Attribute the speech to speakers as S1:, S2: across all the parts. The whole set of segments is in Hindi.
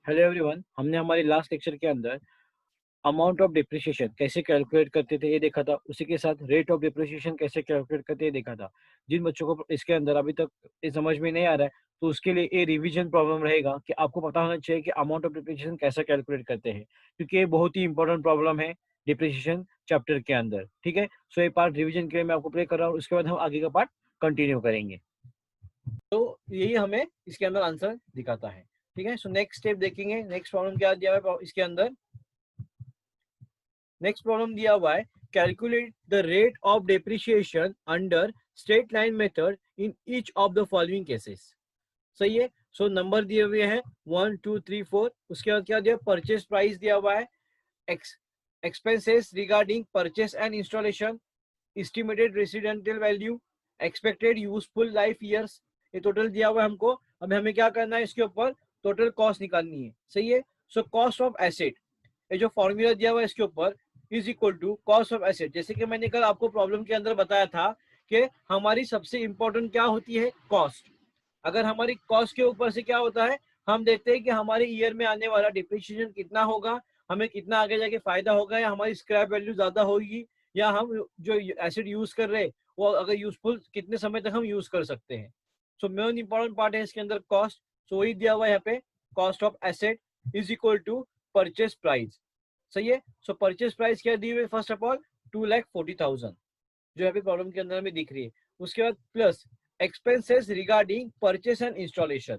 S1: हेलो एवरीवन, हमने हमारे लास्ट लेक्चर के अंदर अमाउंट ऑफ डिप्रिसिएशन कैसे कैलकुलेट करते थे ये देखा था। उसी के साथ रेट ऑफ डिप्रिसिएशन कैसे कैलकुलेट करते ये देखा था। जिन बच्चों को इसके अंदर अभी तक ये समझ में नहीं आ रहा है तो उसके लिए ये रिवीजन प्रॉब्लम रहेगा कि आपको पता होना चाहिए कि अमाउंट ऑफ डिप्रिसिएशन कैसे कैलकुलेट करते हैं, क्योंकि ये बहुत ही इंपॉर्टेंट प्रॉब्लम है डिप्रिसिएशन चैप्टर के अंदर। ठीक है, सो ये पार्ट रिविजन के लिए मैं आपको प्ले कर रहा हूँ, उसके बाद हम आगे का पार्ट कंटिन्यू करेंगे। तो यही हमें इसके अंदर आंसर दिखाता है। ठीक है, सो नेक्स्ट स्टेप देखेंगे। नेक्स्ट प्रॉब्लम क्या दिया हुआ है इसके अंदर। नेक्स्ट प्रॉब्लम दिया हुआ है, calculate the rate of depreciation under straight line method in each of the following cases. सही है, सो नंबर दिए हुए हैं 1 2 3 4। उसके बाद क्या दिया, परचेस प्राइस दिया हुआ है, expenses regarding purchase and installation, estimated residential value, expected useful life years. ये टोटल दिया हुआ है हमको। अब हमें क्या करना है, इसके ऊपर टोटल कॉस्ट निकालनी है। सही है, सो कॉस्ट ऑफ एसेट, ये जो फॉर्मूला दिया हुआ है इसके ऊपर is equal to cost of asset. जैसे कि मैंने कल आपको प्रॉब्लम के अंदर बताया था कि हमारी सबसे इंपॉर्टेंट क्या होती है, कॉस्ट। अगर हमारी कॉस्ट के ऊपर से क्या होता है, हम देखते हैं कि हमारे ईयर में आने वाला डिप्रिसिएशन कितना होगा, हमें कितना आगे जाके फायदा होगा, या हमारी स्क्रैप वैल्यू ज्यादा होगी, या हम जो एसिड यूज कर रहे हैं वो अगर यूजफुल कितने समय तक हम यूज कर सकते हैं। सो मेन इंपॉर्टेंट पार्ट है इसके अंदर कॉस्ट। सो वही दिया हुआ है यहाँ पे, cost of asset is equal to purchase price. सही है, सो परचेस प्राइस क्या दी हुई है, फर्स्ट ऑफ ऑल 2,40,000 जो यहाँ पे प्रॉब्लम के अंदर हमें दिख रही है। उसके बाद plus expenses regarding purchase and installation.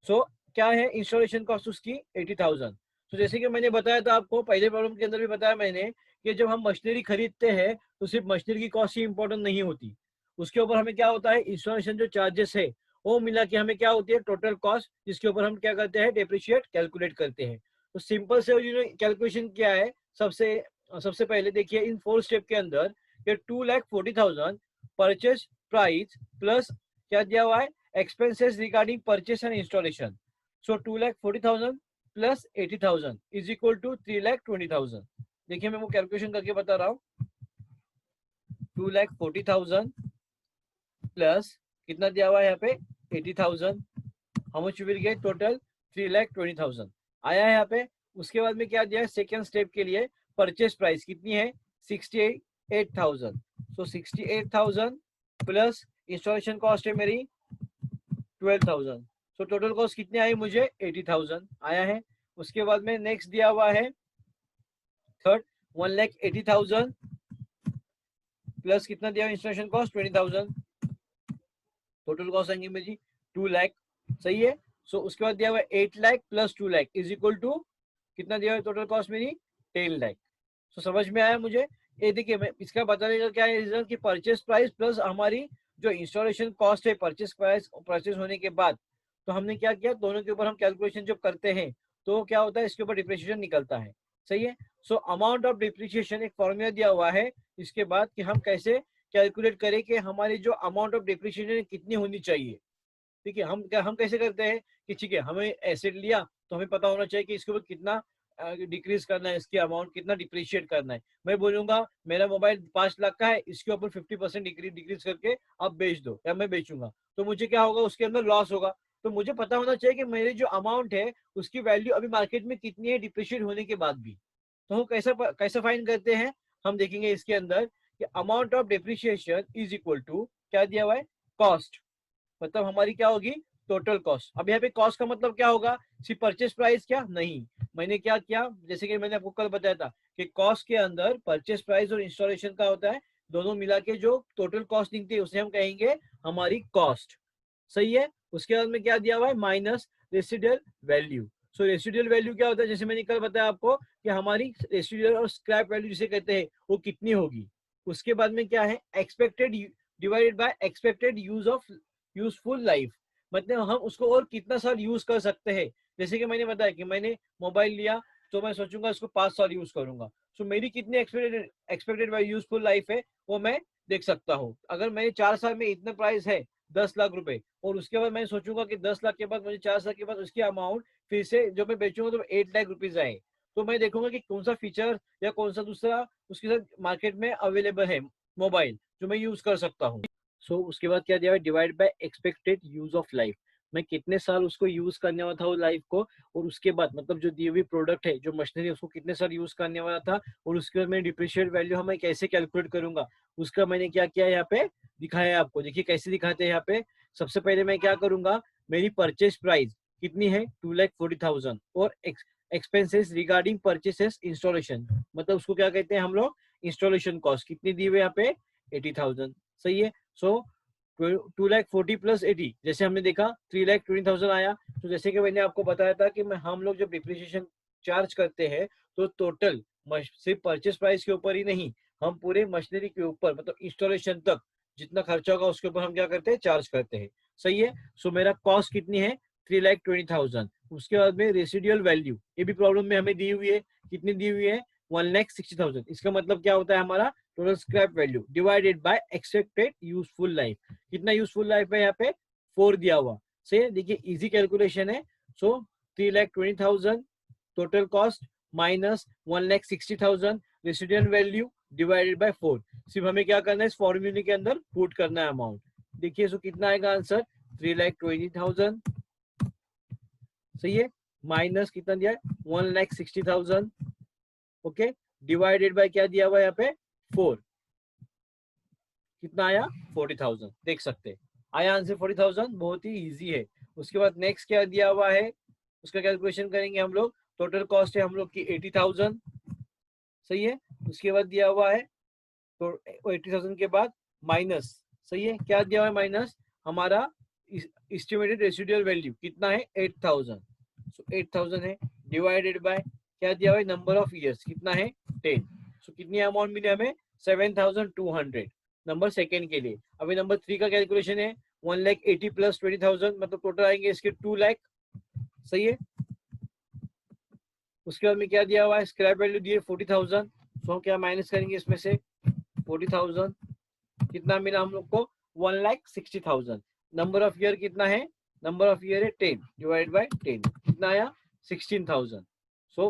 S1: So क्या है, इंस्टॉलेशन कॉस्ट उसकी 80,000। तो जैसे कि मैंने बताया था आपको पहले प्रॉब्लम के अंदर भी बताया मैंने कि जब हम मशीनरी खरीदते हैं तो सिर्फ मशीनरी की कॉस्ट ही इंपॉर्टेंट नहीं होती, उसके ऊपर हमें क्या होता है, इंस्टॉलेशन जो चार्जेस है वो मिला के हमें क्या होती है, टोटल कॉस्ट, जिसके ऊपर हम क्या करते हैं, डेप्रिशिएट कैलकुलेट करते हैं। तो सिंपल से कैलकुलेशन क्या है, सबसे सबसे पहले देखिए इन 4 स्टेप के अंदर 2,40,000 परचेस प्राइस प्लस क्या दिया हुआ है, expenses regarding purchase and installation. So 2,40,000 plus 80,000 is equal to 3,20,000। देखिए मैं वो कैलकुलेशन करके बता रहा हूँ। 2,40,000 प्लस कितना दिया हुआ है यहाँ पे, 80,000। How much will get, total 3,20,000 आया है यहाँ पे। उसके बाद में क्या दिया है, सेकेंड स्टेप के लिए परचेस प्राइस कितनी है, 68,000। सो 68,000 प्लस इंस्टॉलेशन कॉस्ट है मेरी 12,000। सो टोटल कॉस्ट कितने आई मुझे, 80,000 आया है। उसके बाद में नेक्स्ट दिया हुआ है थर्ड 1,80,000 प्लस कितना दिया, इंस्टॉलेशन कॉस्ट 20,000। टोटल कॉस्ट आएंगे मेरी 2 लाख। सही है, सो उसके बाद दिया हुआ 8 lakh plus 2 lakh is equal to कितना दिया हुआ, टोटल कॉस्ट मेरी 10 लाख। सो समझ में आया मुझे। ये देखिए मैं इसका बताने का क्या है रीजन कि परचेस प्राइस प्लस हमारी जो इंस्टॉलेशन कॉस्ट है परचेस प्राइस परचेस होने के बाद, तो हमने क्या किया, दोनों के ऊपर हम कैलकुलेशन जब करते हैं तो क्या होता है, इसके ऊपर डिप्रिसिएशन निकलता है। सही है, सो अमाउंट ऑफ डिप्रिसिएशन एक फॉर्मूला दिया हुआ है। इसके बाद कि हम कैसे कैलकुलेट करें कि हमारी जो अमाउंट ऑफ डिप्रिसिएशन कितनी होनी चाहिए। ठीक है, हम कैसे करते हैं कि ठीक है हमें एसेट लिया तो हमें पता होना चाहिए कि इसके ऊपर कितना डिक्रीज करना है, इसकी अमाउंट कितना डिप्रिशिएट करना है। मैं बोलूंगा मेरा मोबाइल 5 लाख का है, इसके ऊपर 50% डिक्रीज करके आप बेच दो या मैं बेचूंगा, तो मुझे क्या होगा, उसके अंदर लॉस होगा। तो मुझे पता होना चाहिए कि मेरी जो अमाउंट है उसकी वैल्यू अभी मार्केट में कितनी है डिप्रिशिएट होने के बाद भी। तो हम कैसे फाइंड करते हैं, हम देखेंगे इसके अंदर कि amount of depreciation is equal to क्या दिया हुआ है, कॉस्ट, मतलब हमारी क्या होगी, टोटल कॉस्ट। अब यहाँ पे कॉस्ट का मतलब क्या होगा, सिर्फ परचेस प्राइस क्या नहीं, मैंने क्या किया, जैसे कि मैंने आपको कल बताया था कि कॉस्ट के अंदर परचेस प्राइस और इंस्टॉलेशन का होता है, दोनों मिला के जो टोटल कॉस्ट निकलती है उसे हम कहेंगे हमारी कॉस्ट। सही है, उसके बाद में क्या दिया हुआ है, माइनस रेसिडुअल वैल्यू। सो रेसिडुअल वैल्यू क्या होता है, जैसे मैंने कल बताया आपको कि हमारी रेसिडुअल और स्क्रैप वैल्यू जिसे कहते हैं वो कितनी होगी। उसके बाद में क्या है, expected divided by expected use of useful life, मतलब हम उसको और कितना साल यूज कर सकते हैं। जैसे कि मैंने बताया कि मैंने मोबाइल लिया तो मैं सोचूंगा इसको 5 साल यूज करूंगा, सो मेरी कितनी एक्सपेक्टेड यूजफुल लाइफ है वो मैं देख सकता हूँ। अगर मेरे 4 साल में इतना प्राइस है 10 लाख रुपए, और उसके बाद मैं सोचूंगा कि 10 लाख के बाद मुझे 4 साल के बाद उसकी अमाउंट फिर से जो मैं बेचूंगा तो 8 लाख रुपीज आए, तो मैं देखूंगा कि कौन सा फीचर या कौन सा दूसरा उसके साथ मार्केट में अवेलेबल है मोबाइल जो मैं यूज कर सकता हूँ। सो उसके बाद क्या दिया है, divide by expected use of life, मैं कितने साल उसको यूज करने वाला था वो लाइफ को, और उसके बाद मतलब जो दी हुई प्रोडक्ट है, जो मशीनरी है, उसको कितने साल यूज करने वाला था, और उसके बाद मैं डिप्रिशिएट वैल्यू हमें कैसे कैलकुलेट करूंगा, उसका मैंने क्या किया यहाँ पे दिखाया है आपको। देखिए कैसे दिखाते हैं यहाँ पे। सबसे पहले मैं क्या करूंगा, मेरी परचेज प्राइस कितनी है 2,40,000, और एक्सपेंसेस रिगार्डिंग परचेसेस इंस्टॉलेशन, मतलब उसको क्या कहते हैं हम लोग, इंस्टॉलेशन कॉस्ट कितनी दी हुई यहाँ पे 80,000। सही है। सो 2,40,000 प्लस 80, जैसे हमने देखा 3,20,000 आया। तो जैसे कि मैंने आपको बताया था कि हम लोग जब डिप्रिसिएशन चार्ज करते हैं तो टोटल सिर्फ परचेस प्राइस के ऊपर ही नहीं, हम पूरे मशीनरी के ऊपर मतलब इंस्टॉलेशन तक जितना खर्चा होगा उसके ऊपर हम क्या करते हैं, चार्ज करते हैं। सही है। सो मेरा कॉस्ट कितनी है 3,20,000। उसके बाद में रेसिडुअल वैल्यू, ये भी प्रॉब्लम में हमें दी हुई है, कितनी दी हुई है 1,60,000। इसका मतलब क्या होता है हमारा total scrap value divided by expected useful life. कितना यूजफुल लाइफ है यहाँ पे 4 दिया हुआ। सही, देखिए इजी कैलकुलेशन है। सो 3,20,000 total cost minus 1,60,000 residual value divided by 4। सिर्फ हमें क्या करना है, इस फॉर्मूले के अंदर पुट करना है अमाउंट। देखिए सो कितना आएगा आंसर 3,20,000। सही है। माइनस कितना दिया है 1,60,000। ओके, डिवाइडेड बाय क्या दिया हुआ है यहाँ पे 4। कितना आया 40,000। देख सकते हैं आया आंसर 40,000, बहुत ही इजी है। उसके बाद नेक्स्ट क्या दिया हुआ है, उसका कैलकुलेशन करेंगे हम लोग। टोटल कॉस्ट है हम लोग की 80,000। सही है। उसके बाद दिया हुआ है तो 80,000 के बाद माइनस, सही है, क्या दिया हुआ है माइनस हमारा एस्टिमेटेड रेसिडुअल वैल्यू कितना है 8,000। सो 8,000 है डिवाइडेड बाय क्या दिया हुआ है नंबर ऑफ ईयर्स कितना है 10। सो कितनी अमाउंट मिली हमें 7,200 नंबर सेकेंड के लिए। अभी नंबर 3 का कैलकुलेशन है 1,80,000 प्लस 20,000, मतलब टोटल आएंगे इसके 2 लाख। सही है। उसके बाद में क्या दिया हुआ है स्क्रैप वैल्यू दी है 40,000। सो हम क्या माइनस करेंगे इसमें से 40,000, कितना मिला हम लोग को 1,60,000। नंबर ऑफ ईयर कितना है, नंबर ऑफ ईयर है 10 डिवाइड बाय 10, कितना आया 16,000। सो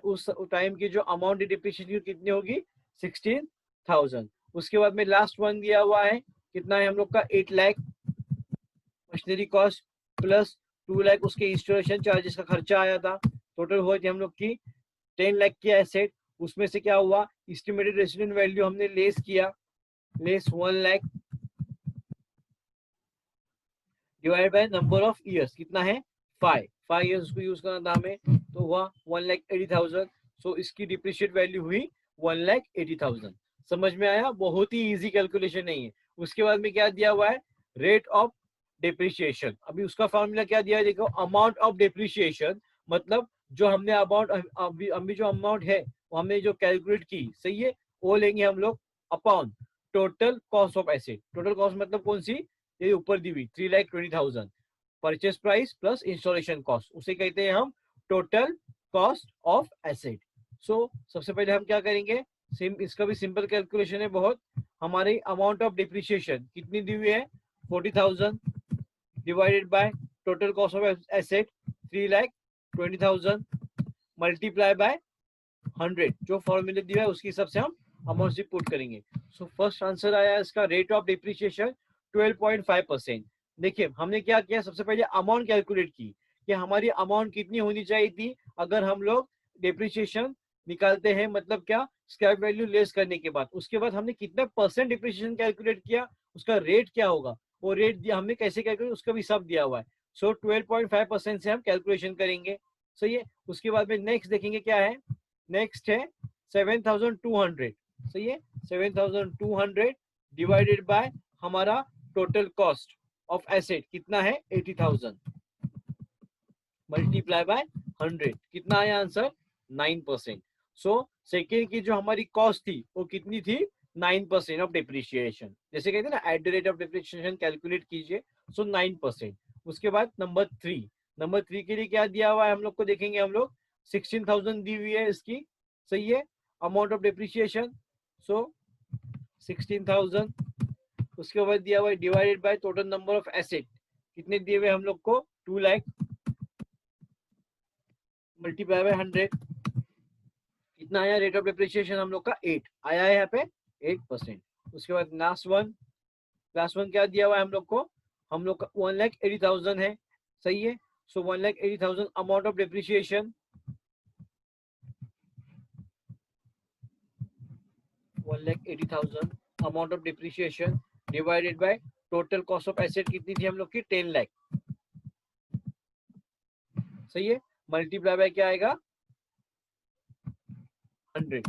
S1: उस टाइम की जो अमाउंट डिप्रिसिएशन कितनी होगी 16,000। उसके बाद में लास्ट वन दिया हुआ है कितना है हम लोग का 8 lakh machinery cost plus 2 lakh उसके इंस्टॉलेशन चार्जेस का खर्चा आया था। टोटल हुआ थी हम लोग की 10 लाख की एसेट। उसमें से क्या हुआ एस्टिमेटेड रेसिडेंट वैल्यू हमने लेस किया, less 1 lakh divide by number of years कितना है 5 ईयर्स उसको यूज करना था हमें, तो हुआ 1,80,000। सो इसकी डिप्रिशिएट वैल्यू हुई 1,80,000। समझ में आया, बहुत ही इजी कैलकुलेशन नहीं है। उसके बाद में क्या दिया हुआ है रेट ऑफ डिप्रिशिएशन। अभी उसका फॉर्मूला क्या दिया है देखो, अमाउंट ऑफ डिप्रिशिएशन मतलब जो हमने अमाउंट अभी जो अमाउंट है वो हमने जो कैलकुलेट की, सही है, वो लेंगे हम लोग upon total cost of asset. Total cost मतलब कौन सी, ये ऊपर दी हुई 3,20,000 purchase price plus installation cost, उसे कहते हैं हम टोटल कॉस्ट ऑफ एसेट। सो सबसे पहले हम क्या करेंगे, इसका भी सिंपल कैलकुलेशन है बहुत। हमारी अमाउंट ऑफ डिप्रिसिएशन कितनी दी हुई है 40,000 divided by total cost of asset 3,20,000 multiply by 100, जो फॉर्मूले दिया है उसके हिसाब से हम अमाउंट से पुट करेंगे। सो फर्स्ट आंसर आया इसका रेट ऑफ डिप्रिसिएशन 12.5%। देखिए हमने क्या किया, सबसे पहले अमाउंट कैलकुलेट की कि हमारी अमाउंट कितनी होनी चाहिए थी अगर हम लोग डिप्रिसिएशन निकालते हैं, मतलब क्या स्क्रैप वैल्यू लेस करने के बाद। उसके बाद हमने कितना परसेंट डिप्रिसिएशन कैलकुलेट किया, उसका रेट क्या होगा, वो रेट दिया हमने कैसे कैलकुलेट उसका भी सब दिया हुआ है। सो 12.5% से हम कैलकुलेशन करेंगे। सही है। उसके बाद में नेक्स्ट देखेंगे क्या है, नेक्स्ट है 7,200। सही है, 7,200 डिवाइडेड बाय हमारा टोटल कॉस्ट ऑफ एसेट कितना है 80,000 मल्टीप्लाई बाय 100, कितना आया आंसर 9%। सो सेकेंड की जो हमारी कॉस्ट थी वो कितनी थी 9% ऑफ डिप्रिशिएशन, जैसे कहते हैं ना at the rate of depreciation calculate कीजिए। सो 9%। उसके बाद नंबर थ्री के लिए क्या दिया हुआ है हम लोग को देखेंगे, हम लोग 16,000 दी हुई है इसकी। सही है, अमाउंट ऑफ डिप्रिशिएशन। सो 16,000, उसके बाद दिया हुआ है divided by total number of asset कितने दिए हुए हम लोग को 2 लाख मल्टीप्लाई बाय 100, कितना आया रेट ऑफ डिप्रिसिएशन हम लोग का 8 आया है यहाँ पे 8%। उसके बाद लास्ट वन क्या दिया हुआ है हम लोग को, हम लोग का 1,80,000 है सही है। सो 1,80,000 amount of depreciation, 1,80,000 amount of depreciation divided by total cost of asset कितनी थी हम लोग की 10 लाख। सही है, मल्टीप्लाई बाय क्या आएगा 100,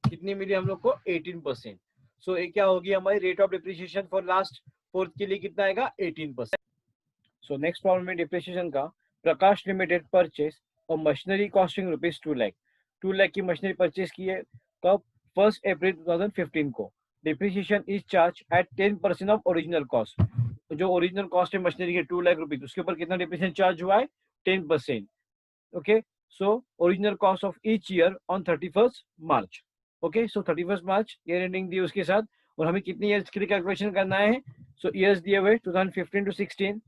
S1: कितनी मिली हम लोग को 18%। सो ये क्या होगी हमारी rate of depreciation for last fourth के लिए कितना आएगा 18%। सो नेक्स्ट प्रॉब्लम में डिप्रिशिएशन का, प्रकाश लिमिटेड परचेस और machinery costing rupees 2 lakh, 2 lakh की मशीनरी परचेस की है कब 1 अप्रैल 2015 को। Depreciation is charge at 10% of original cost, जो ओरिजिनल कॉस्ट है मशीनरी के 2 लाख रुपीज, उसके ऊपर कितना डिप्रिशिएशन चार्ज हुआ है 10%। Okay, so original cost of each year on 31st March. Okay, so 31st March year ending दी उसके साथ, और हमें कितनी ईयर्स के लिए कैलकुलेशन करना है। सो ईयर्स दिए हुए 2015 टू 16,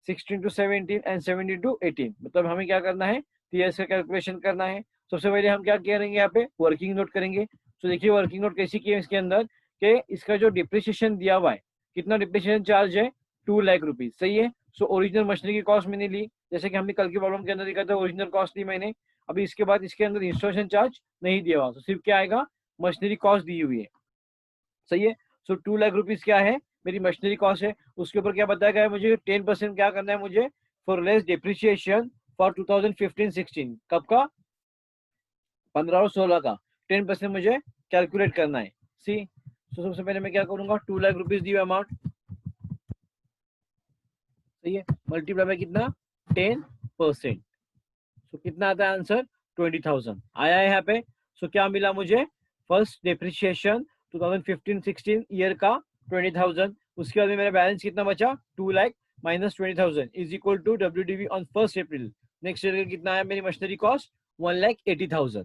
S1: 16 टू 17 एंड 17 टू 18, मतलब हमें क्या करना है ईयर्स का कैलकुलेशन करना है। सबसे पहले हम क्या करेंगे यहाँ पे वर्किंग नोट करेंगे। तो देखिए वर्किंग नोट कैसी की है इसके अंदर कि इसका जो डिप्रिसिएशन दिया हुआ है, कितना डिप्रिसिएशन चार्ज है 2 लाख रुपीज। सही है। सो ओरिजिनल मशीनरी की कॉस्ट मैंने ली, जैसे कि हमने कल की प्रॉब्लम के अंदर देखा था, ओरिजिनल कॉस्ट ली मैंने। अभी इसके बाद इसके अंदर इंस्टॉलेशन चार्ज नहीं दिया हुआ, तो सिर्फ क्या आएगा मशीनरी कॉस्ट दी हुई है। सही है। सो 2 लाख रुपीज क्या है मेरी मशीनरी कॉस्ट है, उसके ऊपर क्या बताया गया है मुझे 10% क्या करना है मुझे फॉर लेस डिप्रिसिएशन फॉर 2015-16, कब का 15 और 16 का 10% मुझे कैलकुलेट करना है। सी, तो सबसे पहले मैं क्या करूंगा 2 लाख रुपीज दी अमाउंट, सही है, मल्टीप्लाई में कितना 10%, सो कितना आता है आंसर 20,000 आया है यहाँ पे। सो क्या मिला मुझे फर्स्ट डिप्रिशिएशन 2015-16 ईयर का 20,000, उसके बाद में मेरा बैलेंस कितना बचा 2 lakh minus 20,000 is equal to WDV on 1 April. Next year कितना आया मेरी मशीनरी कॉस्ट 1,80,000।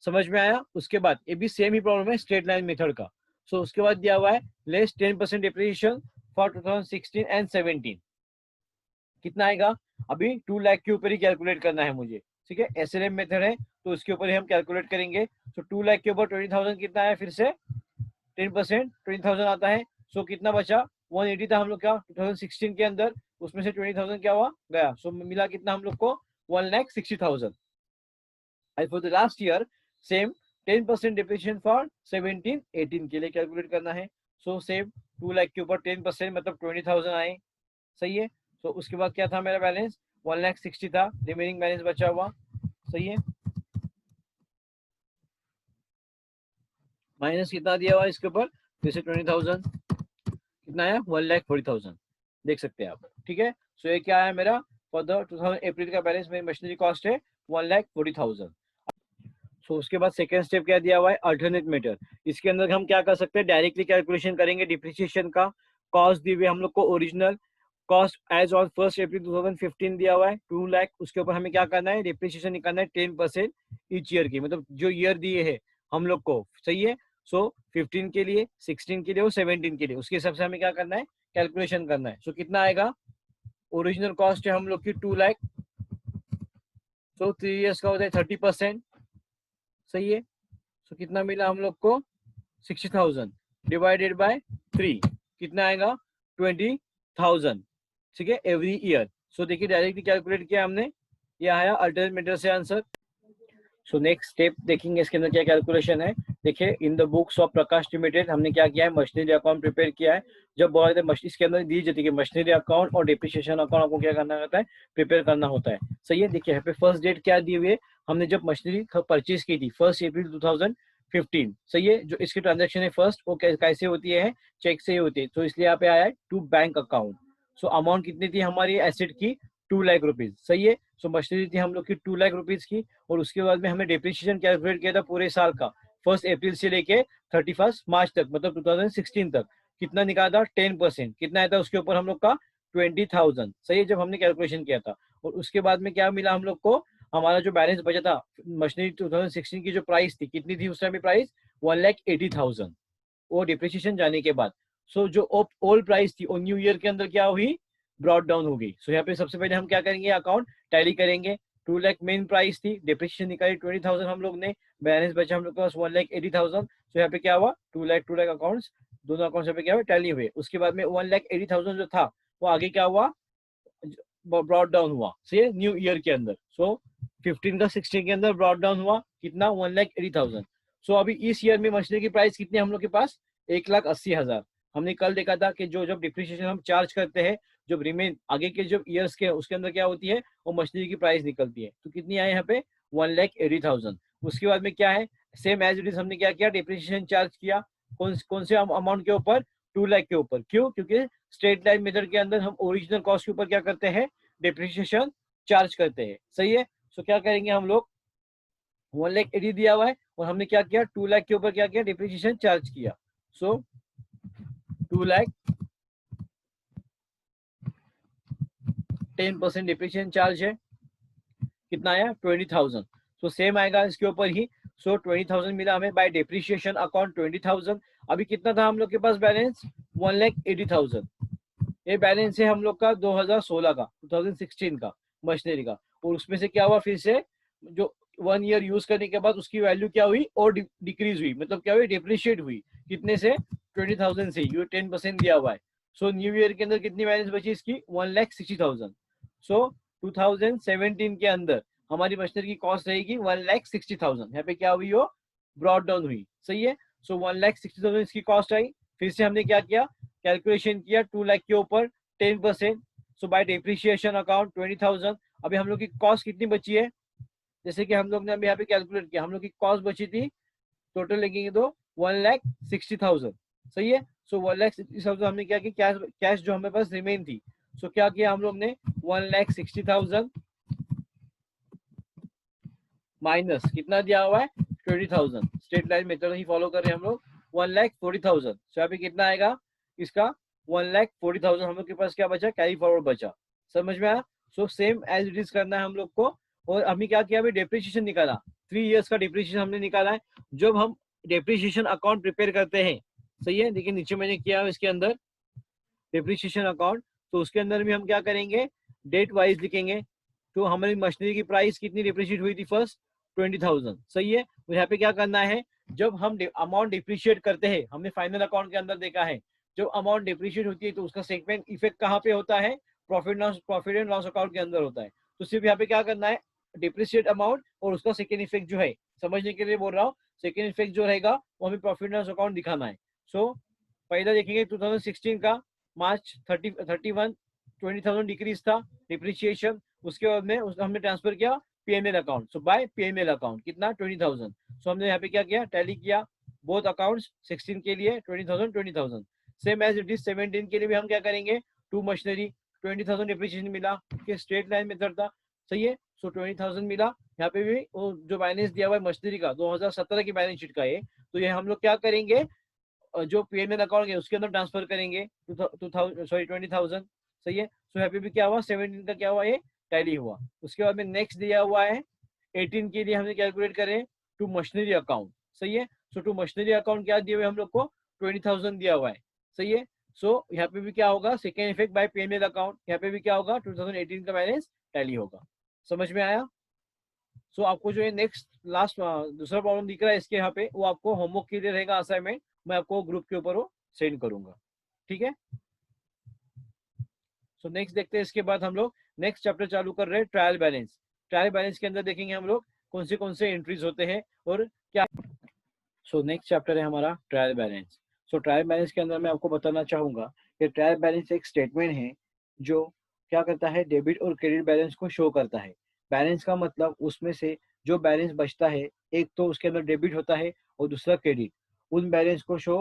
S1: समझ में आया। उसके बाद ये भी सेम ही प्रॉब्लम है स्ट्रेट लाइन मेथड का। सो उसके बाद दिया हुआ है लेस 10% डिप्रिशिएशन फॉर 2016 एंड 17, कितना आएगा अभी 2 लाख के ऊपर ही कैलकुलेट करना है मुझे। ठीक है, SLM मेथड है तो उसके ऊपर ही हम कैलकुलेट करेंगे। तो 2 लाख के ऊपर 20,000 कितना है, फिर से 10% 20,000 आता है। सो कितना बचा 180 था हम लोग का 2016 के अंदर, उसमें से 20,000 क्या हुआ गया। सो मिला कितना हम लोग को 1,60,000। And for the last year same 10% depreciation for 17-18 के लिए कैलकुलेट करना है। सो सेम 2 लाख के ऊपर 10% मतलब 20,000 आए। सही है। तो उसके बाद क्या था मेरा बैलेंस 1,60,000 था, रिमेनिंग बैलेंस बचा हुआ। सही है, माइनस कितना दिया हुआ इसके ऊपर फिर से 20,000, कितना आया 1,40,000, देख सकते हैं आप। ठीक है, सो ये क्या आया मेरा फॉर द 2000 अप्रैल का बैलेंस मेरी मशीनरी कॉस्ट है 1,40,000। सो उसके बाद सेकेंड स्टेप क्या दिया हुआ है अल्टरनेट मेथड। इसके अंदर हम क्या कर सकते हैं डायरेक्टली कैलकुलेशन करेंगे डिप्रिसिएशन का। कॉस्ट दी हुई हम लोग को ओरिजिनल कॉस्ट एज ऑन 1 अप्रैल 2015 दिया हुआ है 2 लाख, उसके ऊपर हमें क्या करना है डिप्रिसिएशन निकालना है 10% ईच ईयर की, मतलब जो ईयर दिए है हम लोग को। सही है। सो 15 के लिए 16 के लिए और 17 के लिए उसके हिसाब से हमें क्या करना है कैलकुलेशन करना है। सो कितना आएगा ओरिजिनल कॉस्ट है हम लोग की 2 लाख, सो 3 ईयर्स का होता है 30%। सही है। सो कितना मिला हम लोग को 60,000 डिवाइडेड बाय 3, कितना आएगा 20,000। ठीक है, एवरी ईयर। सो देखिए डायरेक्टली कैलकुलेट किया हमने, ये आया अल्टरनेट मेथड से आंसर। सो नेक्स्ट स्टेप देखेंगे इसके अंदर क्या कैलकुलेशन है। देखिए इन the books of Prakash limited हमने क्या किया है मशीनरी अकाउंट प्रिपेयर किया है। जब बहुत इसके अंदर दी जाती है मशीनरी अकाउंट और डिप्रिसिएशन अकाउंट आपको क्या करना होता है प्रिपेयर करना होता है। सही है। देखिए यहाँ पे फर्स्ट डेट क्या दी हुई है, हमने जब मशीनरी परचेज की थी 1 अप्रैल 2015। सही है। जो इसकी ट्रांजेक्शन है फर्स्ट वो कैसे होती है चेक से ही होती है, तो इसलिए यहाँ पे आया है to bank account. So amount कितनी थी हमारी एसेट की 2 लाख रुपीज। सही है। सो मशीनरी थी हम लोग की 2 लाख रुपीज की, और उसके बाद में हमने डिप्रिसिएशन कैलकुलेट किया था पूरे साल का 1 अप्रैल से लेके 31 मार्च तक, मतलब 2016 तक। कितना निकाला था 10%, कितना आया था उसके ऊपर हम लोग का 20,000। सही है, जब हमने कैलकुलेशन किया था। और उसके बाद में क्या मिला हम लोग को, हमारा जो बैलेंस बचा था मशीनरी 2016 की जो प्राइस थी कितनी थी उस टाइम प्राइस 1,80,000, वो डिप्रिसिएशन जाने के बाद। सो जो ओल्ड प्राइस थी वो न्यू ईयर के अंदर क्या हुई ब्रॉड डाउन हो गई। सो यहाँ पे सबसे पहले हम क्या करेंगे अकाउंट टैली करेंगे। 2 लाख मेन प्राइस थी, डिप्रिसिएशन निकाली 20,000 हम लोग ने, बैलेंस बचा हम लोग के पास 1,80,000। सो यहाँ पे क्या हुआ 2 लाख अकाउंट्स, दोनों अकाउंट्स पे क्या हुआ टैली हुए। उसके बाद में 1,80,000 जो था वो आगे क्या हुआ ब्रॉड डाउन हुआ से न्यू ईयर के अंदर। सो 15 का 16 के अंदर ब्रॉड डाउन हुआ कितना 1,80,000। सो अभी इस ईयर में मशीनरी की प्राइस कितनी है हम लोग के पास 1,80,000। हमने कल देखा था कि जो जब डिप्रिसिएशन हम चार्ज करते हैं जब रिमेन आगे के जो ईयर्स के उसके अंदर क्या होती है वो मशीनरी की प्राइस निकलती है। तो कितनी आई यहाँ पे 1,80,000। उसके बाद में क्या है सेम एज इट इज हमने क्या किया डिप्रिसिएशन चार्ज किया कौन से अमाउंट के ऊपर 2 लाख के ऊपर। क्यों क्योंकि स्ट्रेट लाइन मेथड के अंदर हम ओरिजिनल कॉस्ट के ऊपर क्या करते हैं डिप्रिसिएशन चार्ज करते हैं। सही है। सो क्या करेंगे हम लोग 1,80,000 दिया हुआ है और हमने क्या किया 2 लाख के ऊपर क्या किया डिप्रिसिएशन चार्ज किया। सो 2 लाख 10% डिप्रिसिएशन चार्ज है कितना आया 20,000। सो सेम आएगा इसके ऊपर ही। सो 20,000 मिला हमें बाय डिप्रिसिएशन अकाउंट 20,000। अभी कितना था हम लोग के पास बैलेंस 1,80,000। ये बैलेंस है हम लोग का 2016 का 2016 का मशीनरी का। और उसमें से क्या हुआ फिर से जो 1 ईयर यूज करने के बाद उसकी वैल्यू क्या हुई और डिक्रीज हुई मतलब क्या हुई डिप्रिशिएट हुई कितने से 20,000 से। ये 10% दिया हुआ है। सो न्यू ईयर के अंदर कितनी बैलेंस बची इसकी 1,60,000। सो 2017 के अंदर हमारी मशीनरी की कॉस्ट रहेगी 1,60,000। यहाँ पे क्या हुई हो ब्रॉड डाउन हुई। सही है। सो 1,60,000 इसकी कॉस्ट आई। फिर से हमने क्या किया कैलकुलेशन किया 2 लाख के ऊपर 10%। सो बाय डिप्रिशिएशन अकाउंट 20,000। अभी हम लोग की कॉस्ट कितनी बची है जैसे कि हम लोग ने अभी यहाँ पे कैलकुलेट किया हम लोग की कॉस्ट बची थी टोटल लेंगे तो 1,60,000। सही है। सो 1,60,000 हमने क्या किया कैश जो हमें पास रिमेन थी। सो क्या किया हम लोग ने 1,60,000 माइनस कितना दिया हुआ है 20,000। स्ट्रेट लाइन मेथड ही फॉलो कर रहे हैं हम लोग 1,40,000। सो यहाँ पे कितना आएगा इसका 1,40,000 हम लोग के पास क्या बचा कैरी फॉरवर्ड बचा। समझ में आया। So same as it is करना है हम लोग को। और अभी क्या किया अभी डिप्रिसिएशन निकाला 3 इयर्स का डिप्रिसिएशन हमने निकाला है। जब हम डिप्रिसिएशन अकाउंट प्रिपेयर करते हैं सही है देखिए नीचे मैंने किया इसके अंदर डिप्रिसिएशन अकाउंट। तो उसके अंदर भी हम क्या करेंगे डेट वाइज लिखेंगे। तो हमारी मशीनरी की प्राइस कितनी डिप्रिशिएट हुई थी फर्स्ट 20,000। सही है। तो यहाँ पे क्या करना है जब हम अमाउंट डिप्रिशिएट करते हैं हमने फाइनल अकाउंट के अंदर देखा है जब अमाउंट डिप्रिशिएट होती है तो उसका सेगमेंट इफेक्ट कहाँ पे होता है प्रॉफिट एंड लॉस अकाउंट के अंदर होता है। तो सिर्फ यहाँ पे क्या करना है डिप्रिशिएट अमाउंट और उसका सेकेंड इफेक्ट जो है समझने के लिए बोल रहा हूँ सेकेंड इफेक्ट जो रहेगा वो हमें प्रॉफिट एंड लॉस अकाउंट दिखाना है। सो पहला देखेंगे 2016 का मार्च 31 20,000 डिक्रीज था डिप्रिशिएशन। उसके बाद में हमने ट्रांसफर किया पीएमएल अकाउंट। सो बाय पीएमएल अकाउंट कितना 20,000। सो हमने यहाँ पे क्या किया टैली किया बोथ अकाउंट्स 16 के लिए 20,000 सेम एज इट इज 17 के लिए भी हम क्या करेंगे टू मशीनरी 20,000 डिप्रिशिएशन मिला कि स्ट्रेट लाइन मेथड था। सही है। सो 20,000 मिला यहाँ पे भी वो जो बैलेंस दिया हुआ है मशीनरी का 2017 की बैलेंस शीट का है। तो ये हम लोग क्या करेंगे जो पीएमएल अकाउंट है उसके अंदर ट्रांसफर करेंगे 20,000। सही है। सो यहाँ पे भी क्या हुआ 17 का क्या हुआ ये टैली हुआ। उसके बाद में नेक्स्ट दिया हुआ है 18 के लिए हमने कैलकुलेट करें टू मशीनरी अकाउंट। सही है। सो टू मशीनरी अकाउंट क्या दिए हुए हम लोग को 20,000 दिया हुआ है। सही है। सो यहाँ पे भी क्या होगा second effect bye PML account यहाँ पे भी क्या होगा 2018 का बैलेंस टैली होगा। समझ में आया। सो आपको जो है नेक्स्ट लास्ट दूसरा प्रॉब्लम दिख रहा है इसके यहाँ पे वो आपको होमवर्क के लिए रहेगा असाइनमेंट मैं आपको ग्रुप के ऊपर वो सेंड करूंगा। ठीक है। सो नेक्स्ट देखते हैं इसके बाद हम लोग नेक्स्ट चैप्टर चालू कर रहे हैं ट्रायल बैलेंस। ट्रायल बैलेंस के अंदर देखेंगे हम लोग कौन से एंट्रीज होते हैं और क्या। सो नेक्स्ट चैप्टर है हमारा ट्रायल बैलेंस। सो ट्रायल बैलेंस के अंदर मैं आपको बताना चाहूंगा कि ट्रायल बैलेंस एक स्टेटमेंट है जो क्या करता है डेबिट और क्रेडिट बैलेंस को शो करता है। बैलेंस का मतलब उसमें से जो बैलेंस बचता है एक तो उसके अंदर डेबिट होता है और दूसरा क्रेडिट उन बैलेंस को शो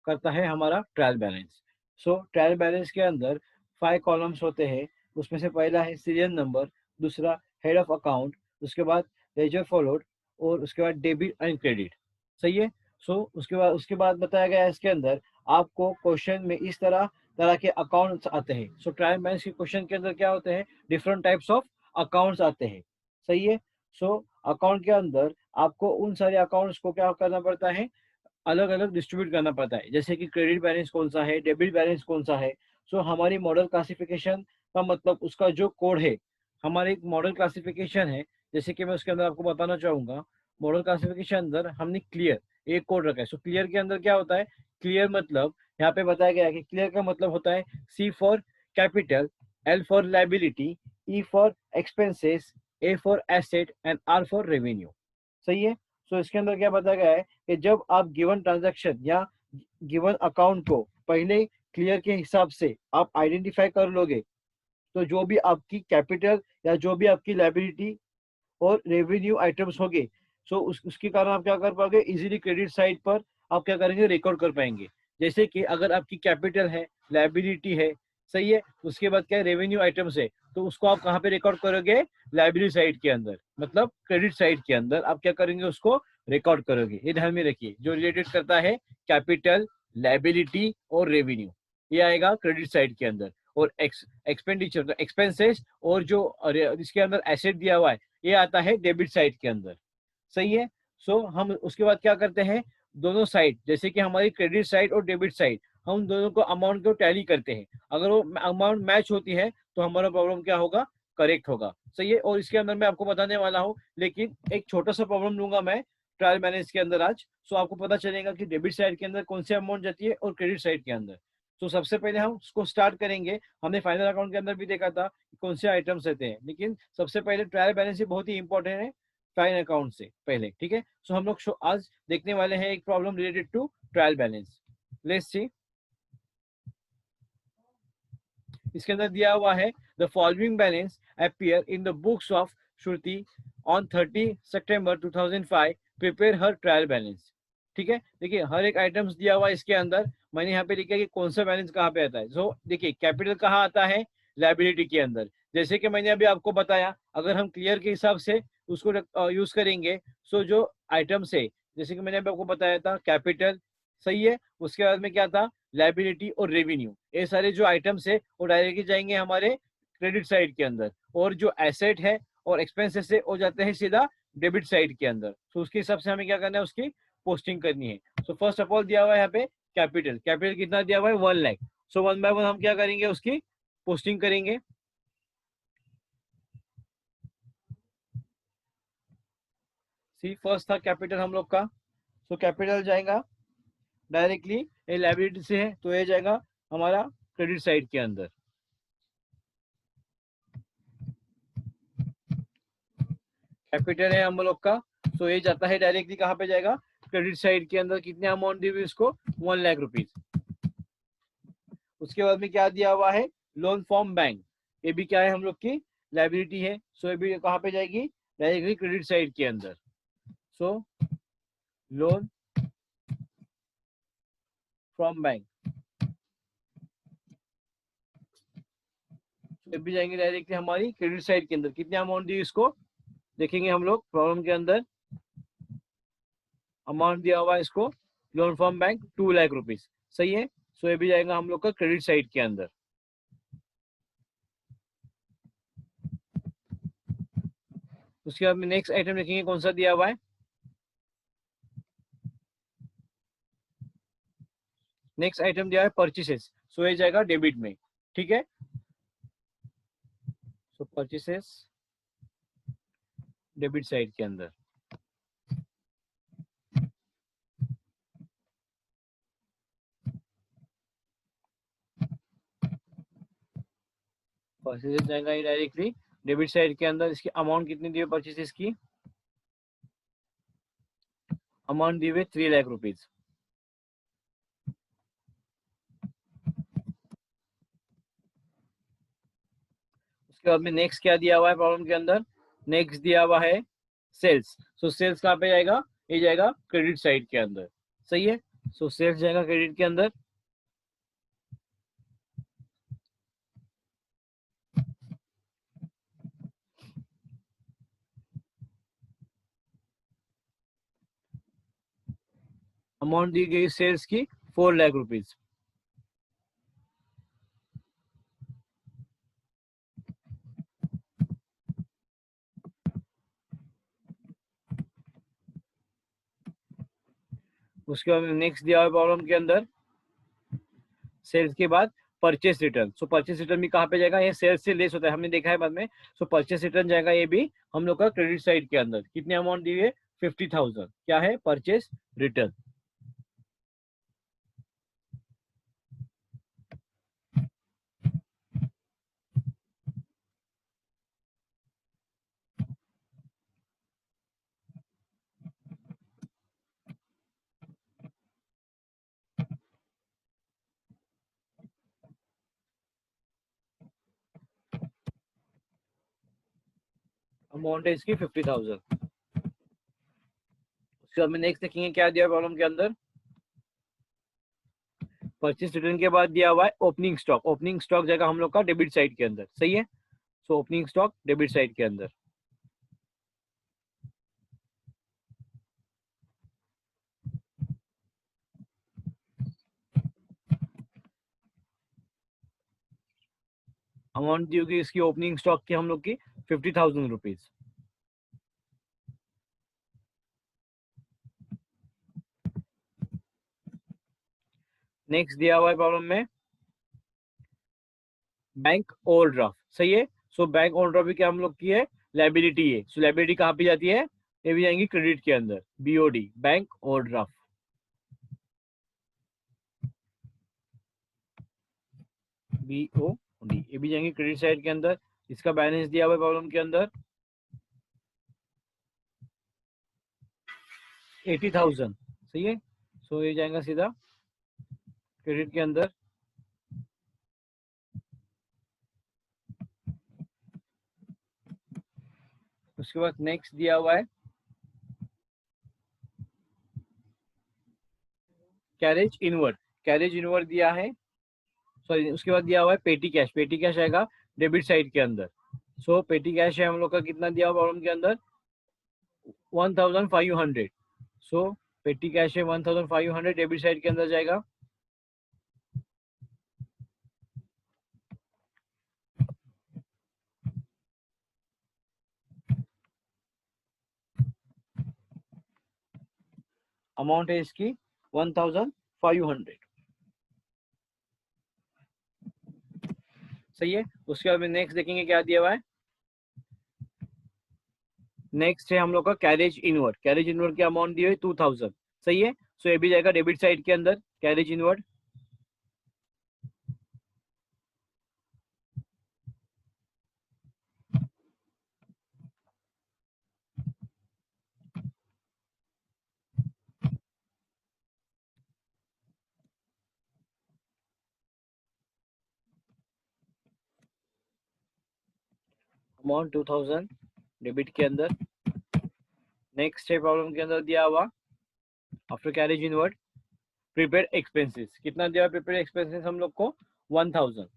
S1: करता है हमारा ट्रायल बैलेंस। सो ट्रायल बैलेंस के अंदर 5 कॉलम्स होते हैं। उसमें से पहला है सीरियल नंबर दूसरा हेड ऑफ अकाउंट उसके बाद लेजर फॉलोड और उसके बाद डेबिट एंड क्रेडिट। सही है। सो उसके बाद बताया गया है इसके अंदर आपको क्वेश्चन में इस तरह के अकाउंट्स आते हैं। सो ट्रायल बैलेंस के क्वेश्चन के अंदर क्या होते हैं डिफरेंट टाइप्स ऑफ अकाउंट्स आते हैं। सही है। सो अकाउंट के अंदर आपको उन सारे अकाउंट्स को क्या करना पड़ता है अलग अलग डिस्ट्रीब्यूट करना पड़ता है जैसे कि क्रेडिट बैलेंस कौन सा है डेबिट बैलेंस कौन सा है। सो हमारी मॉडल क्लासिफिकेशन का मतलब उसका जो कोड है हमारे एक मॉडल क्लासिफिकेशन है जैसे कि मैं उसके अंदर आपको बताना चाहूंगा मॉडल क्लासिफिकेशन अंदर हमने क्लियर एक कोड रखा है। सो क्लियर के अंदर क्या होता है क्लियर मतलब यहाँ पे बताया गया है कि क्लियर का मतलब होता है C for capital L for liability, E for expenses, A for asset and R for revenue. सही है. सो इसके अंदर क्या बताया गया है कि जब आप गिवन ट्रांजैक्शन या गिवन अकाउंट को पहले क्लियर के हिसाब से आप आइडेंटिफाई कर लोगे, तो जो भी आपकी कैपिटल या जो भी आपकी लाइबिलिटी और रेवेन्यू आइटम्स होंगे, सो उसके कारण आप क्या कर पाओगे, इजीली क्रेडिट साइड पर आप क्या करेंगे, रिकॉर्ड कर पाएंगे. जैसे कि अगर आपकी कैपिटल है, लाइबिलिटी है, सही है, उसके बाद क्या रेवेन्यू आइटम्स है, तो उसको आप कहाँ पे रिकॉर्ड करोगे, लाइबिलिटी साइड के अंदर, मतलब क्रेडिट साइड के अंदर आप क्या करेंगे, उसको रिकॉर्ड करोगे. ये ध्यान में रखिए, जो रिलेटेड करता है कैपिटल, लाइबिलिटी और रेवेन्यू, ये आएगा क्रेडिट साइड के अंदर. और एक्सपेंडिचर, एक्सपेंसेस और जो इसके अंदर एसेट दिया हुआ है, ये आता है डेबिट साइड के अंदर. सही है. सो हम उसके बाद क्या करते हैं, दोनों साइड, जैसे कि हमारी क्रेडिट साइड और डेबिट साइड, हम दोनों को अमाउंट को टैली करते हैं. अगर वो अमाउंट मैच होती है तो हमारा प्रॉब्लम क्या होगा, करेक्ट होगा. सही है. और इसके अंदर मैं आपको बताने वाला हूँ, लेकिन एक छोटा सा प्रॉब्लम लूंगा मैं ट्रायल बैलेंस के अंदर आज. सो आपको पता चलेगा कि डेबिट साइड के अंदर कौन सी अमाउंट जाती है और क्रेडिट साइड के अंदर. तो सबसे पहले हम उसको स्टार्ट करेंगे. हमने फाइनल अकाउंट के अंदर भी देखा था कौन से आइटम्स रहते हैं, लेकिन सबसे पहले ट्रायल बैलेंस ही बहुत ही इंपॉर्टेंट है फाइनल अकाउंट से पहले. ठीक है. सो हम लोग आज देखने वाले हैं एक problem related to trial balance. Let's see. इसके अंदर दिया हुआ है the following balance appear in the books of Shruti on 30 September 2005, prepare her trial balance. ठीक है. देखिए हर एक आइटम्स दिया हुआ है इसके अंदर. मैंने यहाँ पे लिखा कि कौन सा बैलेंस कहाँ पे आता है. सो देखिए कैपिटल कहाँ आता है, लाइबिलिटी के अंदर. जैसे कि मैंने अभी आपको बताया, अगर हम क्लियर के हिसाब से उसको यूज करेंगे, सो जो आइटम्स है, जैसे कि मैंने अभी आपको बताया था कैपिटल, सही है, उसके बाद में क्या था, लाइबिलिटी और रेवेन्यू, ये सारे जो आइटम्स है वो डायरेक्टली जाएंगे हमारे क्रेडिट साइड के अंदर. और जो एसेट है और एक्सपेंसेस है वो जाते हैं सीधा डेबिट साइड के अंदर. तो उसके हिसाब से हमें क्या करना है, उसकी पोस्टिंग करनी है. सो फर्स्ट ऑफ ऑल दिया हुआ है यहाँ पे कैपिटल. कैपिटल कितना दिया हुआ है, 1 लाख. सो 1 बाय 1 हम क्या करेंगे, उसकी पोस्टिंग करेंगे. सी फर्स्ट था कैपिटल हम लोग का. सो कैपिटल जाएगा डायरेक्टली, ये लाइबिलिटी से है तो ये जाएगा हमारा क्रेडिट साइड के अंदर. कैपिटल है हम लोग का, तो ये जाता है डायरेक्टली कहाँ पे जाएगा, क्रेडिट साइड के अंदर. कितने अमाउंट दी हुई इसको, 1 लाख रुपीज. उसके बाद में क्या दिया हुआ है, लोन फ्रॉम बैंक, ये भी क्या है हम लोग की लाइबिलिटी है. सो ये भी कहाँ पे जाएगी, डायरेक्टली क्रेडिट साइड के अंदर. सो लोन फ्रॉम बैंक, ये भी जाएंगे डायरेक्टली हमारी क्रेडिट साइड के अंदर. कितने अमाउंट दी इसको, देखेंगे हम लोग प्रॉब्लम के अंदर. अमाउंट दिया हुआ है इसको, loan from bank 2 lakh rupees. सही है. सो ये भी जाएगा हम लोग का क्रेडिट साइड के अंदर. उसके बाद में नेक्स्ट आइटम देखेंगे कौन सा दिया हुआ है. नेक्स्ट आइटम दिया है परचेसेस. सो ये जाएगा डेबिट में. ठीक है. सो परचेसेस डेबिट साइड के अंदर. परचेसेस जाएगा ये डायरेक्टली डेबिट साइड के अंदर. इसकी अमाउंट कितनी दी है परचेसेस की, अमाउंट दी हुई 3 लाख रुपीज. उसके बाद में नेक्स्ट क्या दिया हुआ है प्रॉब्लम के अंदर, नेक्स्ट दिया हुआ है सेल्स. सो सेल्स कहाँ पे जाएगा, ये जाएगा क्रेडिट साइड के अंदर. सही है. सो सेल्स जाएगा क्रेडिट के अंदर. अमाउंट दी गई सेल्स की 4 लाख रुपीज. उसके बाद नेक्स्ट दिया हुआ प्रॉब्लम के अंदर सेल्स के बाद परचेस रिटर्न. सो परचेस रिटर्न भी कहाँ पे जाएगा, ये सेल्स से लेस होता है, हमने देखा है बाद में. सो परचेस रिटर्न जाएगा ये भी हम लोग का क्रेडिट साइड के अंदर. कितने अमाउंट दी है, 50,000. क्या है, परचेस रिटर्न. अमाउंट है इसकी 50,000। उसके बाद में नेक्स्ट देखेंगे क्या दिया प्रॉब्लम के अंदर। परचेस रिटर्न के बाद दिया हुआ है ओपनिंग स्टॉक। ओपनिंग स्टॉक जाएगा हम लोग का डेबिट साइड के अंदर, सही है। So opening stock debit side के अंदर। अमाउंट दी होगी इसकी ओपनिंग स्टॉक की हम लोग की 50,000 रुपीज। नेक्स्ट दिया हुआ है प्रॉब्लम में बैंक ओवरड्राफ्ट, सही है। सो बैंक ओवरड्राफ्ट भी क्या हम लोग की है, लाइबिलिटी है। सो लाइबिलिटी कहाँ पे जाती है, ये भी जाएंगी क्रेडिट के अंदर, बीओडी, बैंक ओवरड्राफ्ट। बीओडी ये भी जाएंगे क्रेडिट साइड के अंदर। इसका बैलेंस दिया हुआ है प्रॉब्लम के अंदर 80,000, सही है। सो ये जाएगा सीधा क्रेडिट के अंदर। उसके बाद नेक्स्ट दिया हुआ है कैरेज इनवर्ड। कैरेज इनवर्ड दिया है, सॉरी उसके बाद दिया हुआ है पेटी कैश। पेटी कैश आएगा डेबिट साइड के अंदर। सो पेटी कैश है हम लोग का कितना दिया हुआ प्रॉब्लम के अंदर 1,500। सो पेटी कैश है 1,500 डेबिट साइड के अंदर जाएगा। अमाउंट है इसकी 1,500, सही है। उसके बाद में नेक्स्ट देखेंगे क्या दिया हुआ है। नेक्स्ट है हम लोग का कैरेज इनवर्ड। कैरेज इनवर्ड की अमाउंट दी हुई 2,000, सही है। सो ये भी जाएगा डेबिट साइड के अंदर कैरेज इनवर्ड। अमाउंट 2,000 डेबिट के अंदर। नेक्स्ट है प्रॉब्लम के अंदर दिया हुआ after carriage inward prepaid expenses. कितना दिया प्रीपेड एक्सपेंसेस हम लोग को 1,000।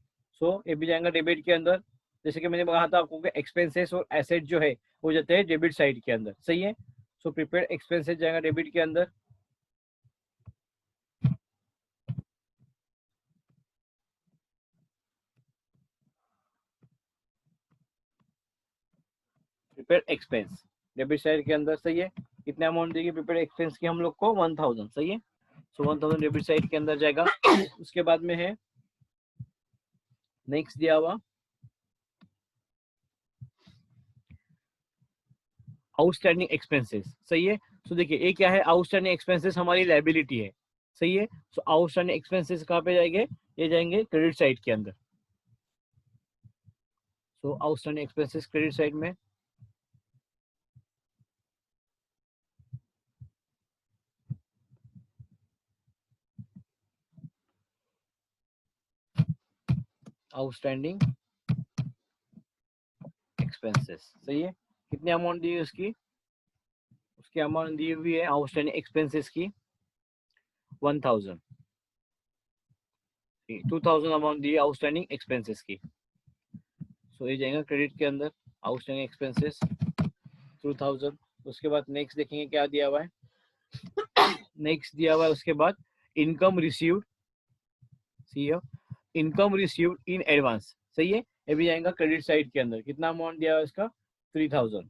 S1: सो ये भी जाएगा डेबिट के अंदर। जैसे कि मैंने कहा था आपको कि एक्सपेंसेस और एसेट जो है वो जाते हैं डेबिट साइड के अंदर, सही है। सो प्रीपेड एक्सपेंसेस जाएगा डेबिट के अंदर। प्रीपेड एक्सपेंस डेबिट साइड के अंदर, सही है। कितने अमाउंट देगी प्रीपेड एक्सपेंस की हम लोग को 1,000, सही है। सो 1,000 डेबिट साइड के अंदर जाएगा। उसके बाद में है नेक्स्ट दिया हुआ आउटस्टैंडिंग एक्सपेंसेस, सही है। सो देखिए ये क्या है, आउटस्टैंडिंग एक्सपेंसेस हमारी लायबिलिटी है, सही है। सो आउटस्टैंडिंग एक्सपेंसेस कहाँ पे जाएंगे, ये जाएंगे क्रेडिट साइड के अंदर। सो आउटस्टैंडिंग एक्सपेंसेस क्रेडिट साइड में। आउटस्टैंडिंग एक्सपेंसेस, सही है। कितनी अमाउंट दी है उसकी, उसकी अमाउंट दी हुई है आउटस्टैंडिंग एक्सपेंसेस की 1,000। 2,000 अमाउंट दी है आउटस्टैंडिंग एक्सपेंसेस की। सो ये जाएगा क्रेडिट के अंदर आउटस्टैंडिंग एक्सपेंसेस 2,000। उसके बाद नेक्स्ट देखेंगे क्या दिया हुआ है। नेक्स्ट दिया हुआ है उसके बाद income received, see income received in advance, सही है। ये भी जाएगा क्रेडिट साइड के अंदर। कितना अमाउंट दिया हुआ है इसका 3,000।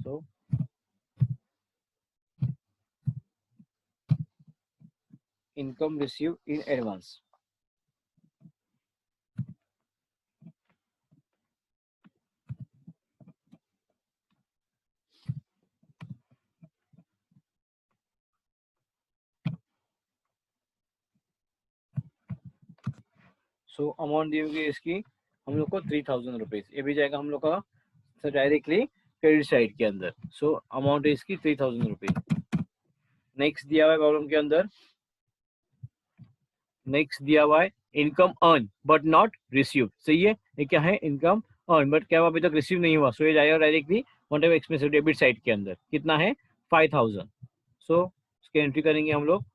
S1: So income received in advance. So amount दी होगी इसकी हम लोग को 3,000 रुपीज। ये भी जाएगा हम लोग का डायरेक्टली क्रेडिट साइड के अंदर। सो अमाउंट है इसकी 3,000 रुपीज। नेक्स्ट दिया हुआ है प्रॉब्लम के अंदर, नेक्स्ट दिया हुआ है income earn but not receive, सही है। ये क्या है, इनकम अर्न बट क्या अभी तक रिसीव नहीं हुआ, सो ये जाएगा directly one time expense debit side के अंदर। कितना है 5000। सो उसकी एंट्री करेंगे हम लोग।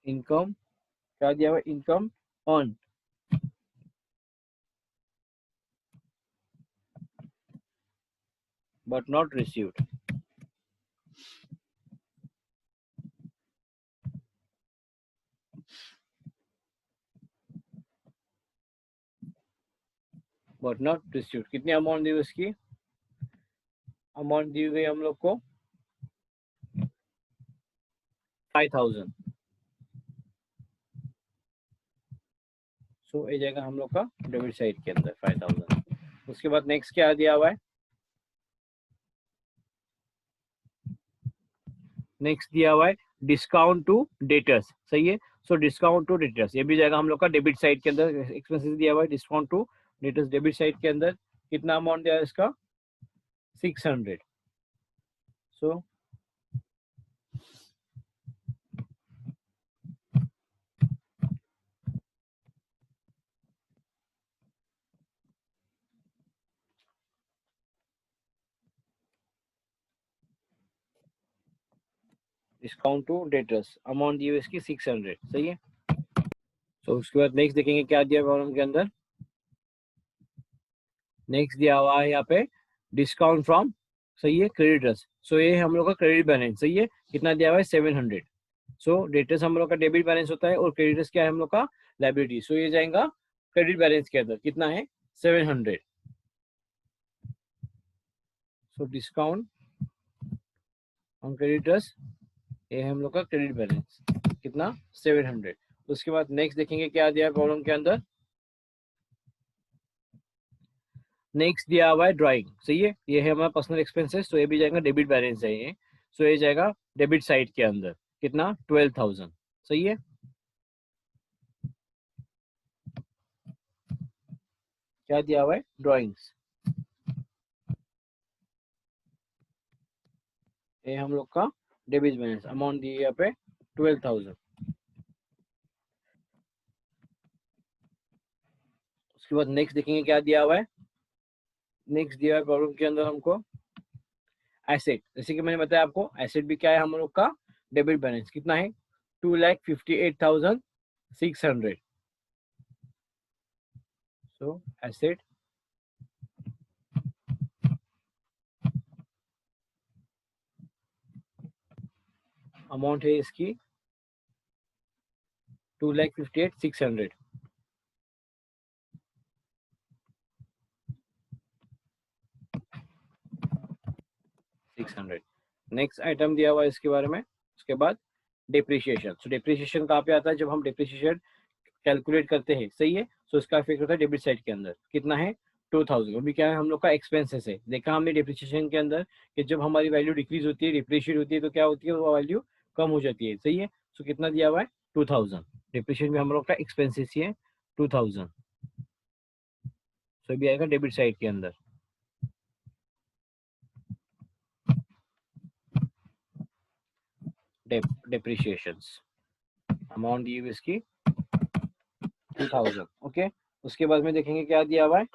S1: इनकम क्या दिया हुआ, income earn but not received. But not received कितनी अमाउंट दी उसकी, अमाउंट दी गई हम लोग को 5000। सो ये जाएगा हम लोग का डेबिट साइड के अंदर 5000। उसके बाद नेक्स्ट क्या दिया हुआ है, नेक्स्ट दिया हुआ है डिस्काउंट टू डेटर्स, सही है। सो डिस्काउंट टू डेटर्स ये भी जाएगा हम लोग का डेबिट साइड के अंदर। एक्सपेंसेस दिया हुआ है discount to debtors debit side के अंदर। कितना अमाउंट दिया है इसका 600। So discount to debtors amount दी हुई इसकी 600, सही है। सो उसके बाद नेक्स्ट देखेंगे क्या दिया कॉलम के अंदर। नेक्स्ट दिया हुआ है यहाँ पे डिस्काउंट फ्रॉम, सही है, क्रेडिटर्स। सो ये हम लोग का क्रेडिट बैलेंस, सही है। कितना दिया हुआ है 700। सो डेटर्स हम लोग का डेबिट बैलेंस होता है और क्रेडिटर्स क्या है हम लोग का लायबिलिटी। सो ये जाएगा क्रेडिट बैलेंस के अंदर। कितना है 700। सो डिस्काउंट ऑन क्रेडिटर्स ये है हम लोग का क्रेडिट बैलेंस, कितना 700। उसके बाद नेक्स्ट देखेंगे क्या दिया कॉलम के अंदर। नेक्स्ट दिया हुआ है ड्राइंग, सही है। ये है हमारा पर्सनल एक्सपेंसेस, तो ये भी जाएगा डेबिट बैलेंस है ये। सो ये जाएगा डेबिट साइड के अंदर। कितना 12000, सही है। क्या दिया हुआ है ड्राइंग्स, ये हम लोग का डेबिट बैलेंस अमाउंट दी है यहाँ पे 12000। उसके बाद नेक्स्ट देखेंगे क्या दिया हुआ है। नेक्स्ट दिया हुआ है प्रॉब्लम के अंदर हमको एसेट, जैसे कि मैंने बताया आपको एसेट भी क्या है हम लोग का डेबिट बैलेंस। कितना है 2,58,600। सो एसेट अमाउंट है इसकी 2,58,600। 600। नेक्स्ट आइटम दिया हुआ है इसके बारे में। उसके बाद डिप्रिशिएशन। सो डिप्रिशिएशन कहाँ पे आता है, जब हम डिप्रिशिएशन कैलकुलेट करते हैं, सही है। सो इसका इफेक्ट होता है डेबिट साइड के अंदर। कितना है 2000। वो भी क्या है हम लोग का एक्सपेंसेस है। देखा हमने डिप्रिशिएशन के अंदर कि जब हमारी वैल्यू डिक्रीज होती है, डिप्रिशिएट होती है, तो क्या होती है वो वैल्यू कम हो जाती है, सही है। सो कितना दिया हुआ है 2000। डिप्रिशिएशन भी हम लोग का एक्सपेंसेस ही है 2000। सो भी आएगा डेबिट साइड के अंदर। डेप्रिशिएशन अमाउंट दी हुई इसकी 2000। ओके। उसके बाद में देखेंगे क्या दिया हुआ है।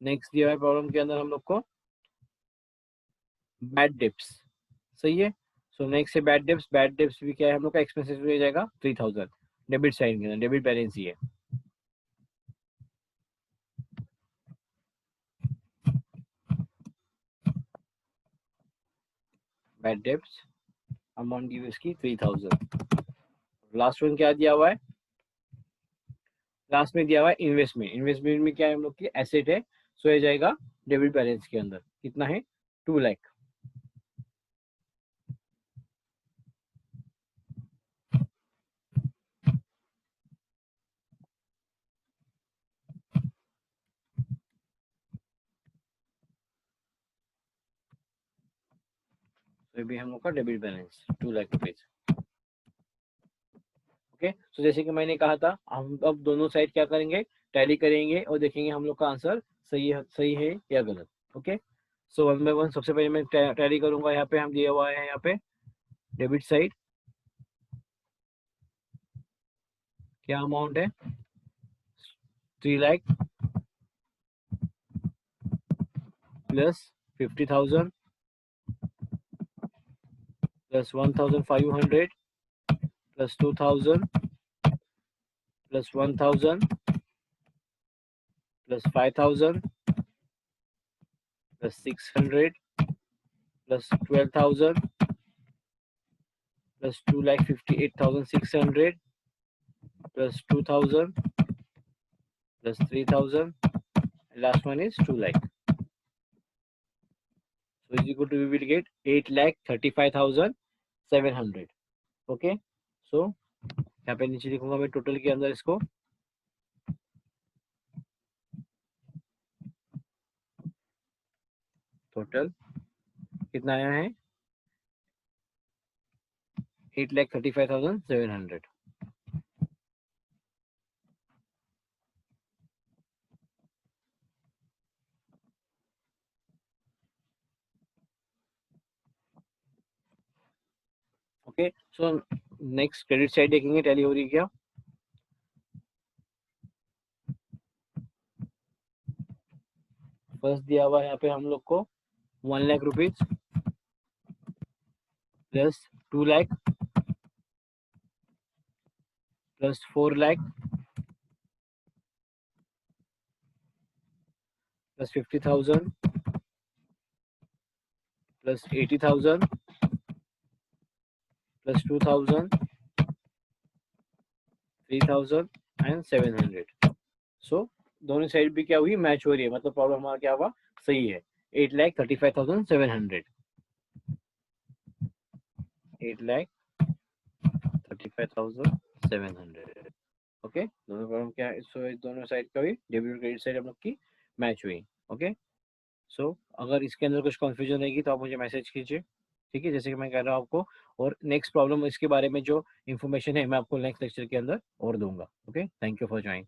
S1: नेक्स्ट दिया हुआ है प्रॉब्लम के अंदर हम लोग को बैड डिप्स, सही है। सो नेक्स्ट है बैड डिप्स। बैड डिप्स भी क्या है हम लोग का एक्सपेंसेस हो जाएगा 3000 डेबिट साइड के अंदर, डेबिट बैलेंस ही है। बैड डिप्स अमाउंट दी हुई इसकी 3000। लास्ट वन क्या दिया हुआ है, लास्ट में दिया हुआ है इन्वेस्टमेंट। इन्वेस्टमेंट में क्या है हम लोग की एसेट है। सो ये जाएगा डेबिट बैलेंस के अंदर। कितना है 2 लाख। तो भी हम लोग का debit balance 2 lakh rupees. Okay. So जैसे कि मैंने कहा था हम अब दोनों साइड क्या करेंगे, टैली करेंगे और देखेंगे हम लोग का आंसर सही है या गलत। Okay, so one by one सबसे पहले मैं टैली करूंगा। यहाँ पे हम दिया हुआ है, यहाँ पे डेबिट साइड क्या अमाउंट है, 3 lakh plus 50,000 plus 1,500 plus 2,000 plus 1,000 plus 5,000 plus 600 plus 12,000 plus 2,58,600 plus 2,000 plus 3,000, last one is 2 lakh. So is equal to, we will get 8,35,700. Okay, so यहाँ पे नीचे लिखूंगा मैं टोटल के अंदर इसको, टोटल कितना आया है 8,35,700. Okay, so next credit side देखेंगे टैली हो रही है क्या। फर्स्ट दिया हुआ है यहाँ पे हम लोग को 1 lakh rupees plus 2 lakh plus 4 lakh plus 50,000 plus 80,000 plus 2,000 3,000 and 700. सो दोनों साइड भी क्या हुई, मैच हो रही है, मतलब प्रॉब्लम हमारा क्या हुआ, सही है। 8,35,700, 8,35,700. ओके, दोनों प्रॉब्लम क्या है, सो दोनों साइड का भी डेबिट और क्रेडिट साइड हम लोग की मैच हुई। ओके, सो अगर इसके अंदर कुछ कंफ्यूजन रहेगी तो आप मुझे मैसेज कीजिए, ठीक है, जैसे कि मैं कह रहा हूँ आपको, और नेक्स्ट प्रॉब्लम इसके बारे में जो इन्फॉर्मेशन है मैं आपको नेक्स्ट लेक्चर के अंदर और दूंगा। Okay, thank you for joining.